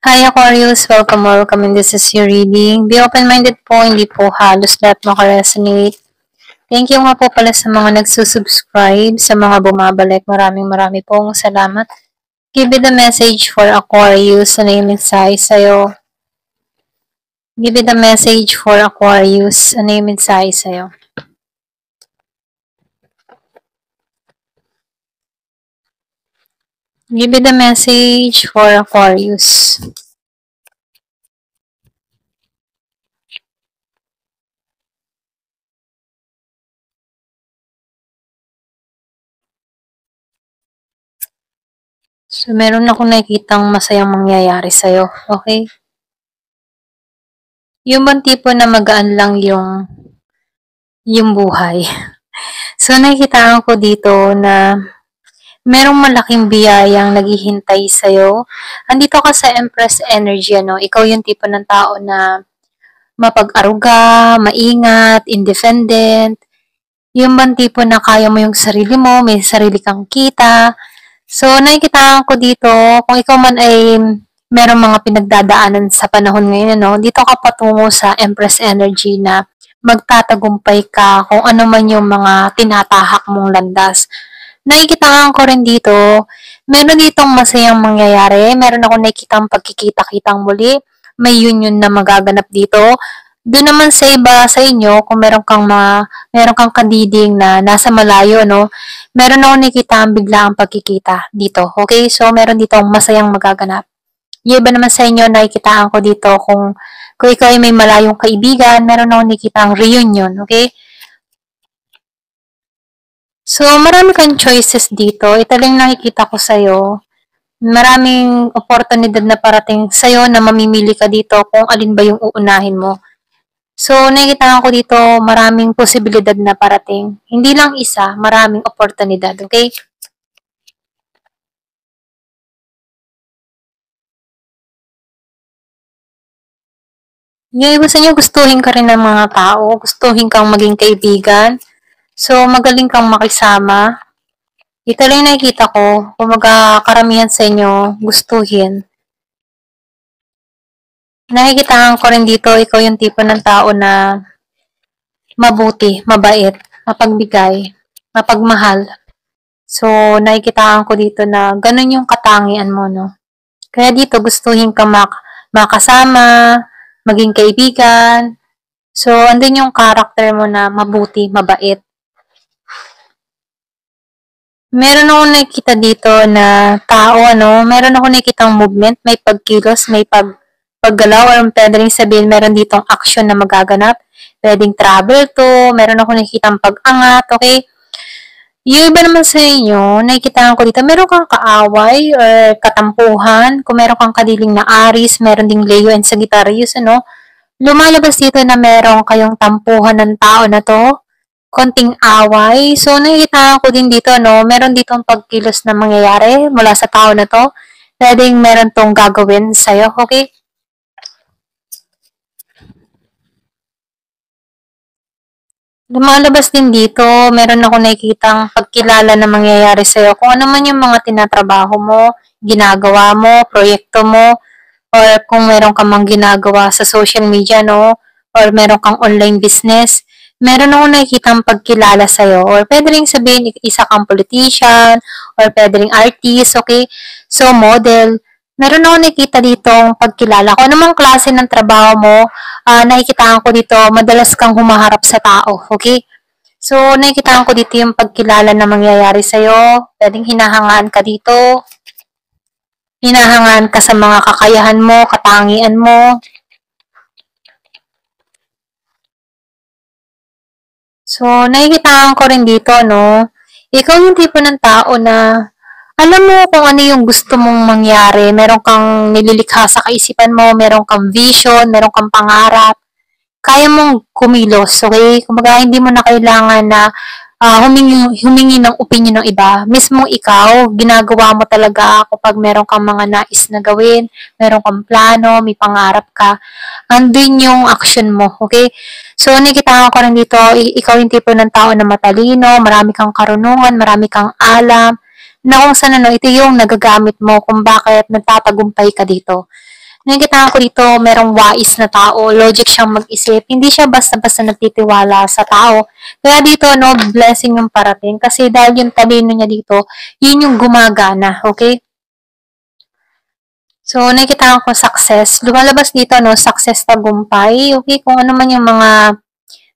Hi Aquarius! Welcome in this is your reading. Be open-minded po, hindi po halos lahat makaresonate. Thank you nga po pala sa mga nagsusubscribe, sa mga bumabalik. Maraming pong salamat. Give it a message for Aquarius. Ano yung mensahe sa'yo? Give it a message for Aquarius. Ano yung mensahe sa'yo? Give it a message for Aquarius. So, meron akong nakikitang masayang mangyayari sa'yo. Okay? Yung bang tipo na magaan lang yung buhay. So, nakikita ko dito na merong malaking biyayang naghihintay sa'yo. Andito ka sa Empress Energy, ano? Ikaw yung tipo ng tao na mapag-aruga, maingat, independent. Yung bang tipo na kaya mo yung sarili mo, may sarili kang kita. So, nakikita ko dito, kung ikaw man ay merong mga pinagdadaanan sa panahon ngayon, ano, dito ka patungo sa Empress Energy na magtatagumpay ka kung ano man yung mga tinatahak mong landas. Nakikita ko rin dito, meron ditong masayang mangyayari, meron ako nakikitang pagkikita-kitang muli, may union na magaganap dito. Doon naman sa iba sa inyo, kung meron kang kadiding na nasa malayo, no, meron ako nakikita ang biglaang pagkikita dito. Okay? So, meron dito masayang magaganap. Yung iba naman sa inyo, nakikitaan ko dito kung ikaw ay may malayong kaibigan, meron ako nakikita ang reunion. Okay? So, marami kang choices dito. Ito lang nakikita ko sa'yo. Maraming oportunidad na parating sa'yo na mamimili ka dito kung alin ba yung uunahin mo. So, nakikita ko dito maraming posibilidad na parating. Hindi lang isa, maraming oportunidad. Okay? Yung iba sa inyo, gustuhin ka rin ng mga tao. Gustuhin kang maging kaibigan. So, magaling kang makisama. Ito lang yung nakikita ko. Kumaga, karamihan sa inyo, gustuhin. Nakikitaan ko rin dito, ikaw yung tipo ng tao na mabuti, mabait, mapagbigay, mapagmahal. So, nakikitaan ko dito na ganun yung katangian mo, no? Kaya dito, gustuhin ka makasama, maging kaibigan. So, andun yung character mo na mabuti, mabait. Meron ako nakikita dito na tao, ano, meron ako nakikitang movement, may pagkilos, may paggalaw, or pwedeng sabihin meron ditong action na magaganap. Pwedeng travel to, meron ako nakikitang pag-angat, okay? Yung iba naman sa inyo, nakikita ko dito, meron kang kaaway or katampuhan, kung meron kang kadiling na Aries, meron ding Leo and Sagittarius, ano, lumalabas dito na meron kayong tampuhan ng tao na to, konting away. So, nakikita ko din dito, no, meron ditong pagkilos na mangyayari mula sa tao na to. Pwedeng meron tong gagawin sa'yo, okay? Lumalabas din dito, meron ako nakikitang pagkilala na mangyayari sa'yo. Kung ano man yung mga tinatrabaho mo, ginagawa mo, proyekto mo, or kung meron ka mang ginagawa sa social media, no, or meron kang online business, meron ako nakikitang pagkilala sa'yo. Or pwede rin sabihin, isa kang politician, or pwede rin artist, okay? So, model. Meron ako nakikita ditong pagkilala. Kung anumang klase ng trabaho mo, nakikita ko dito, madalas kang humaharap sa tao, okay? So, nakikita ko dito yung pagkilala na mangyayari sa'yo. Pwedeng hinahangaan ka dito. Hinahangaan ka sa mga kakayahan mo, katangian mo. So, nakikita ko rin dito, no? Ikaw yung tipo ng tao na alam mo kung ano yung gusto mong mangyari. Meron kang nililikha sa kaisipan mo, meron kang vision, meron kang pangarap. Kaya mong kumilos, okay? Kumbaga, hindi mo na kailangan na humingi ng opinion ng iba. Mismo ikaw, ginagawa mo talaga kapag meron kang mga nais na gawin, meron kang plano, may pangarap ka. Andun yung action mo, okay? So, nakikita ko rin dito, ikaw yung tipo ng tao na matalino, marami kang karunungan, marami kang alam, na kung saan ano, ito yung nagagamit mo kung bakit nagtatagumpay ka dito. Nakikita ko dito, merong wais na tao, logic siyang mag-isip. Hindi siya basta-basta nagtitiwala sa tao. Kaya dito, no, blessing yung parating. Kasi dahil yung talino niya dito, yun yung gumagana, okay? So, nakikita ko success. Lumalabas dito, no, success tagumpay. Okay, kung ano man yung mga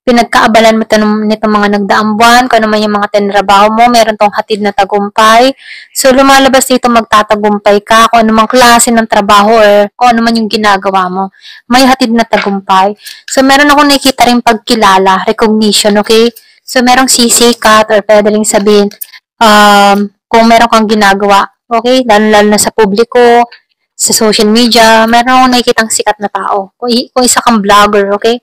pinagkaabalan mo nito mga nagdaang buwan, kung ano man yung mga tinrabaho mo, meron tong hatid na tagumpay. So, lumalabas dito magtatagumpay ka, kung ano mang klase ng trabaho or kung ano man yung ginagawa mo. May hatid na tagumpay. So, meron akong nakikita rin pagkilala, recognition, okay? So, merong sisikat or pwede rin sabihin, kung meron kang ginagawa, okay? Lalo na sa publiko, sa social media, meron akong nakikitang sikat na tao. Kung isa kang vlogger, okay?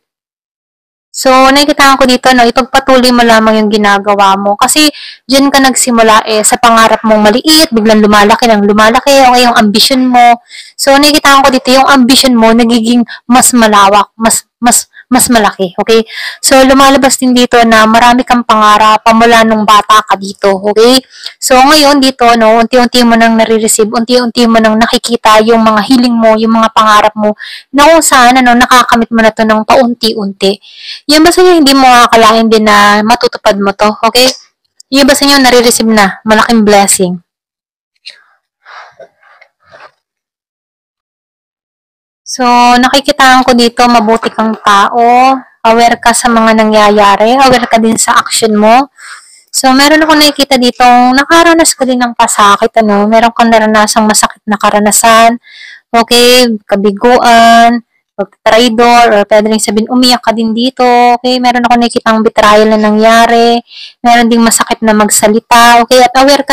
So, nakikita ko dito, no, ipagpatuloy mo lamang yung ginagawa mo. Kasi, dyan ka nagsimula sa pangarap mong maliit, biglang lumalaki ng lumalaki, o yung ambition mo. So, nakikita ko dito, yung ambition mo, nagiging mas malawak, mas malaki, okay? So, lumalabas din dito na marami kang pangarap pamula nung bata ka dito, okay? So, ngayon dito, no, unti-unti mo nang nare-receive, unti-unti mo nang nakikita yung mga hiling mo, yung mga pangarap mo, na kung saan, ano, nakakamit mo na to ng paunti-unti. Yan ba sa inyo, hindi mo akalain din na matutupad mo to, okay? Yan ba sa inyo, nare-receive na, malaking blessing. So, nakikitaan ko dito, mabuti kang tao, aware ka sa mga nangyayari, aware ka din sa action mo. So, meron ako nakikita dito, nakaranas ka din ng pasakit, ano, meron kang naranasang masakit na karanasan, okay, kabiguan, pag-traidor, or pwede rin sabihin, umiyak ka din dito, okay, meron ako nakikitang betrayal na nangyari, meron ding masakit na magsalita, okay, at aware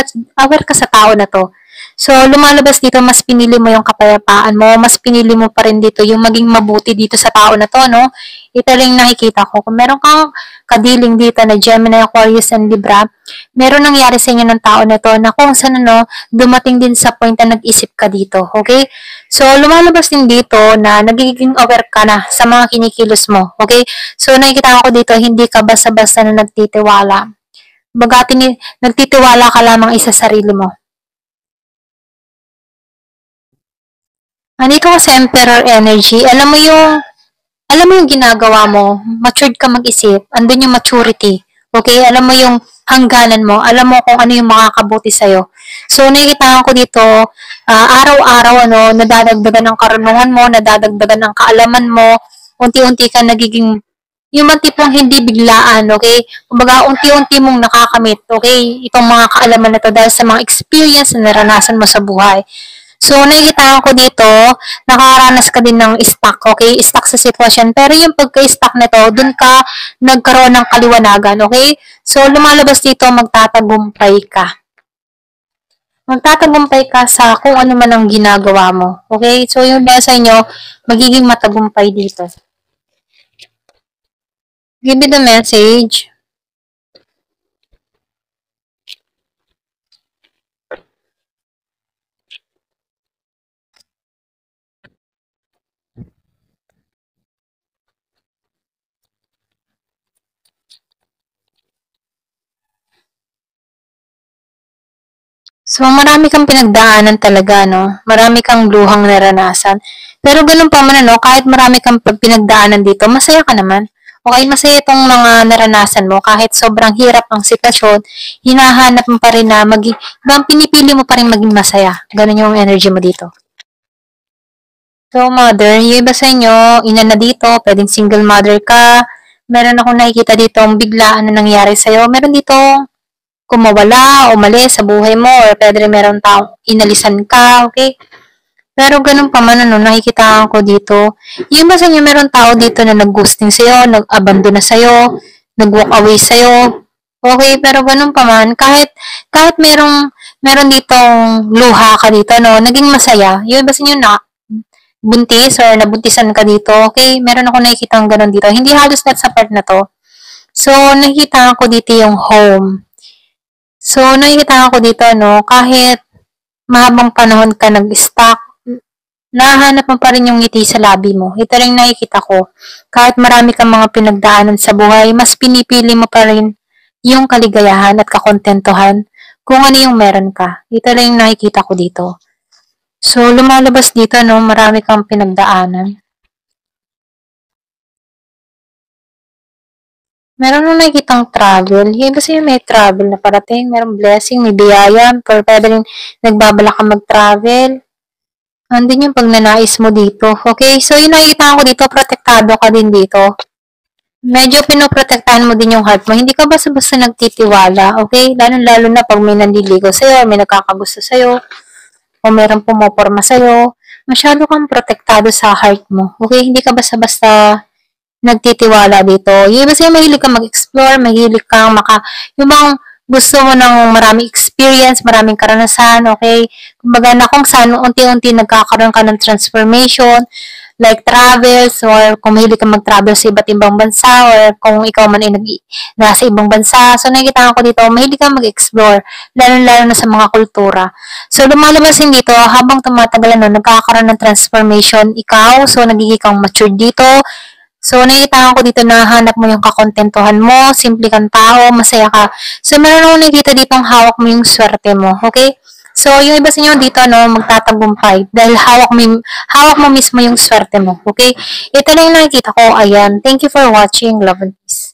ka sa tao na to. So, lumalabas dito, mas pinili mo yung kapayapaan mo, mas pinili mo pa rin dito yung maging mabuti dito sa tao na to, no? Ito rin nakikita ko. Kung meron kang kadiling dito na Gemini, Aquarius, and Libra, meron nangyari sa inyo ng tao na to na kung saan, no, dumating din sa point na nag-isip ka dito, okay? So, lumalabas din dito na nagiging aware ka na sa mga kinikilos mo, okay? So, nakikita ko dito, hindi ka basta-basta na nagtitiwala. Bagati nagtitiwala ka lamang isa sa sarili mo. Andito kasi Emperor energy, alam mo yung ginagawa mo, matured ka mag-isip, andun yung maturity. Okay? Alam mo yung hangganan mo, alam mo kung ano yung makakabuti sa'yo. So, nakikita ko dito, araw-araw, ano, nadadagdagan ng karunungan mo, nadadagdagan ng kaalaman mo, unti-unti ka nagiging, yung mga tipong hindi biglaan, okay? Kumbaga, unti-unti mong nakakamit, okay? Itong mga kaalaman na to dahil sa mga experience na naranasan mo sa buhay. So, nakikita ko dito, nakaranas ka din ng stuck, okay? Stuck sa sitwasyon. Pero yung pagka-stuck nito, dun ka nagkaroon ng kaliwanagan, okay? So, lumalabas dito, magtatagumpay ka. Magtatagumpay ka sa kung ano man ang ginagawa mo, okay? So, yung sa inyo, magiging matagumpay dito. Give me the message. So, marami kang pinagdaanan talaga, no? Marami kang luhang naranasan. Pero ganun pa man, no? Kahit marami kang pinagdaanan dito, masaya ka naman. Okay, masaya itong mga naranasan mo. Kahit sobrang hirap ang sitwasyon, hinahanap mo pa rin na pinipili mo pa rin maging masaya. Ganun yung energy mo dito. So, mother, yung iba sa inyo, ina na dito, pwedeng single mother ka. Meron akong nakikita dito ang biglaan na nangyari sa'yo. Meron dito kung mawala o mali sa buhay mo or pwede rin meron taong inalisan ka, okay? Pero ganun pa man, ano, nakikita ko dito. Yung ba sa inyo meron tao dito na nag-ghosting sa'yo, nag-abandon na sa'yo, nag-walk away sa'yo. Okay, pero ganun pa man, kahit meron ditong luha ka dito, no, naging masaya. Yung iba sa inyo na buntis or nabuntisan ka dito, okay? Meron ako nakikita ng ganun dito. Hindi halos lahat sa part na to. So, nakikita ko dito yung home. So, nakikita ko dito, no, kahit mahabang panahon ka nag-stuck, nahanap mo pa rin yung ngiti sa labi mo. Ito rin nakikita ko. Kahit marami kang mga pinagdaanan sa buhay, mas pinipili mo pa rin yung kaligayahan at kakontentuhan kung ano yung meron ka. Ito rin nakikita ko dito. So, lumalabas dito, no, marami kang pinagdaanan. Meron nung nakikitang travel. Yung iba sa'yo may travel na parating, merong blessing, may biyaya, pero pwede rin nagbabala ka mag-travel. Andun yung pagnanais mo dito. Okay? So, yung nakikita ko dito, protektado ka din dito. Medyo pinoprotektahan mo din yung heart mo. Hindi ka basta-basta nagtitiwala. Okay? Lalo-lalo na pag may nandiligo sa'yo, may nagkakagusto sa'yo, o meron pumoporma sa'yo, masyado kang protektado sa heart mo. Okay? Hindi ka basta-basta nagtitiwala dito. Yung iba sa'yo, mahilig kang mag-explore, mahilig kang yung bang gusto mo ng maraming experience, maraming karanasan, okay? Kumbaga na kung saan unti-unti nagkakaroon ka ng transformation, like travels, or kung mahilig kang mag-travel sa iba't ibang bansa, or kung ikaw man ay nasa ibang bansa. So, nakikita ko dito, mahilig kang mag-explore, lalo-lalo na sa mga kultura. So, lumalabas din dito, habang tumatagal, nagkakaroon ng transformation ikaw, so nagiging kang mature dito. So, nakikita ko dito na hanap mo yung kakontentuhan mo, simple kang tao, masaya ka. So, meron akong nakikita dito ang hawak mo yung swerte mo, okay? So, yung iba sa inyo dito, magtatagumpay dahil hawak mo mismo yung swerte mo, okay? Ito na yung nakikita ko, ayan. Thank you for watching. Love and peace.